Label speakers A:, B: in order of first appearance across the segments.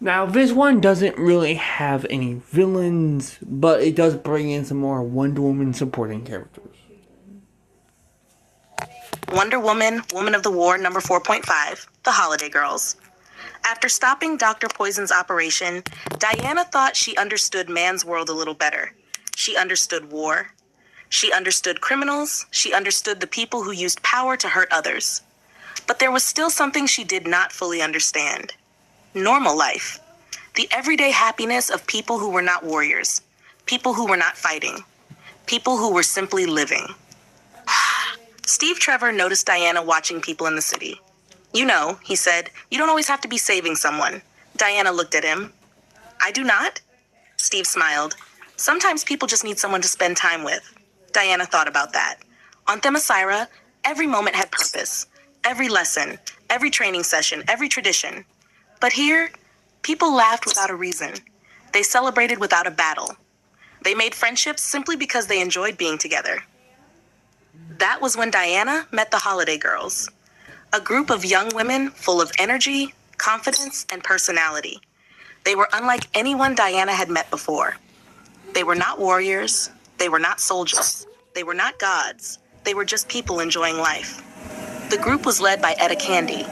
A: Now, this one doesn't really have any villains, but it does bring in some more Wonder Woman supporting characters.
B: Wonder Woman, Woman of the War, number 4.5, The Holiday Girls. After stopping Dr. Poison's operation, Diana thought she understood man's world a little better. She understood war. She understood criminals. She understood the people who used power to hurt others. But there was still something she did not fully understand. Normal life. The everyday happiness of people who were not warriors. People who were not fighting. People who were simply living. Steve Trevor noticed Diana watching people in the city. You know, he said, you don't always have to be saving someone. Diana looked at him. I do not? Steve smiled. Sometimes people just need someone to spend time with. Diana thought about that. On Themyscira, every moment had purpose. Every lesson, every training session, every tradition. But here, people laughed without a reason. They celebrated without a battle. They made friendships simply because they enjoyed being together. That was when Diana met the Holiday Girls. A group of young women full of energy, confidence, and personality. They were unlike anyone Diana had met before. They were not warriors. They were not soldiers. They were not gods. They were just people enjoying life. The group was led by Etta Candy.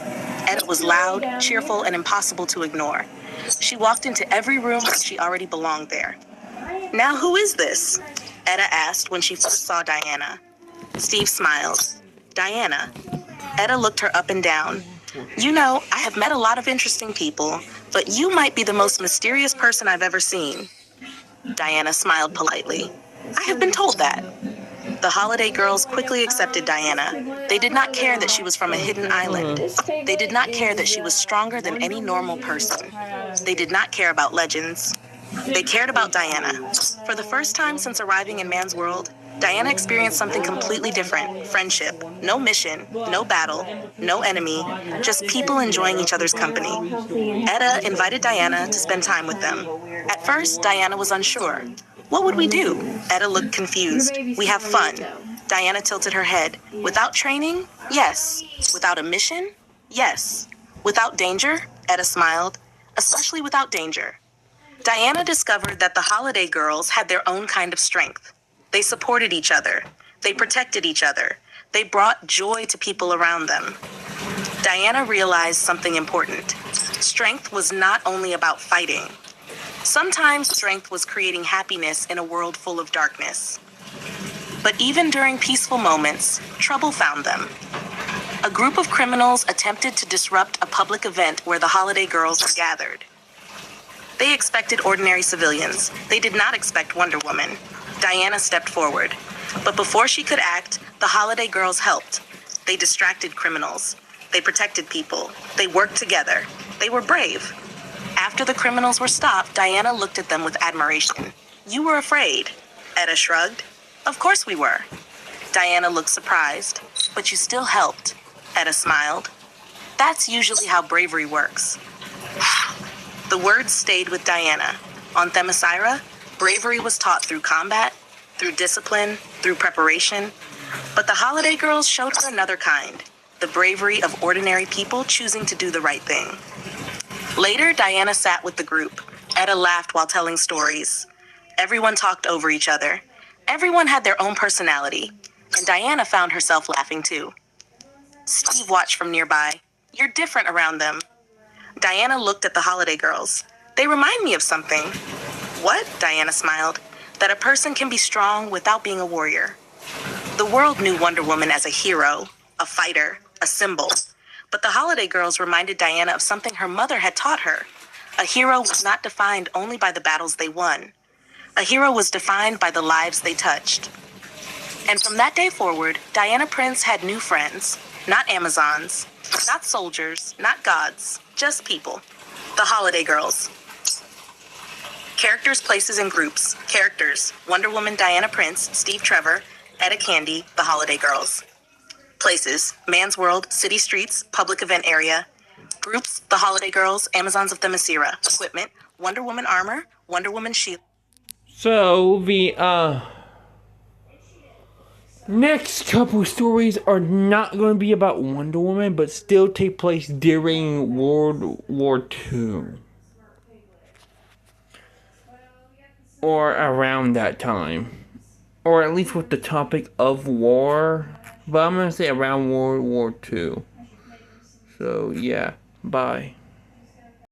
B: Etta was loud, cheerful, and impossible to ignore. She walked into every room like she already belonged there. Now who is this? Etta asked when she first saw Diana. Steve smiled. Diana. Etta looked her up and down. You know, I have met a lot of interesting people, but you might be the most mysterious person I've ever seen. Diana smiled politely. I have been told that. The Holiday Girls quickly accepted Diana. They did not care that she was from a hidden island. They did not care that she was stronger than any normal person. They did not care about legends. They cared about Diana. For the first time since arriving in man's world, Diana experienced something completely different. Friendship. No mission, no battle, no enemy, just people enjoying each other's company. Etta invited Diana to spend time with them. At first, Diana was unsure. What would we do? Etta looked confused. We have fun. Diana tilted her head. Without training? Yes. Without a mission? Yes. Without danger? Etta smiled. Especially without danger. Diana discovered that the Holiday Girls had their own kind of strength. They supported each other. They protected each other. They brought joy to people around them. Diana realized something important. Strength was not only about fighting. Sometimes strength was creating happiness in a world full of darkness. But even during peaceful moments, trouble found them. A group of criminals attempted to disrupt a public event where the Holiday Girls were gathered. They expected ordinary civilians. They did not expect Wonder Woman. Diana stepped forward. But before she could act, the Holiday Girls helped. They distracted criminals. They protected people. They worked together. They were brave. After the criminals were stopped, Diana looked at them with admiration. You were afraid. Etta shrugged. Of course we were. Diana looked surprised. But you still helped. Etta smiled. That's usually how bravery works. The words stayed with Diana. On Themyscira, bravery was taught through combat, through discipline, through preparation. But the Holiday Girls showed her another kind, the bravery of ordinary people choosing to do the right thing. Later, Diana sat with the group. Etta laughed while telling stories. Everyone talked over each other. Everyone had their own personality, and Diana found herself laughing too. Steve watched from nearby. You're different around them. Diana looked at the Holiday Girls. They remind me of something. What? Diana smiled. That a person can be strong without being a warrior. The world knew Wonder Woman as a hero, a fighter, a symbol. But the Holiday Girls reminded Diana of something her mother had taught her. A hero was not defined only by the battles they won. A hero was defined by the lives they touched. And from that day forward, Diana Prince had new friends. Not Amazons, not soldiers, not gods, just people. The Holiday Girls. Characters, places, and groups. Characters: Wonder Woman, Diana Prince, Steve Trevor, Etta Candy, The Holiday Girls. Places: Man's World, City Streets, Public Event Area. Groups: The Holiday Girls, Amazons of Themyscira. Equipment: Wonder Woman armor, Wonder Woman shield.
A: So, the, next couple stories are not going to be about Wonder Woman, but still take place during World War II. or around that time. Or at least with the topic of war. But I'm going to say around World War II. So, yeah. Bye.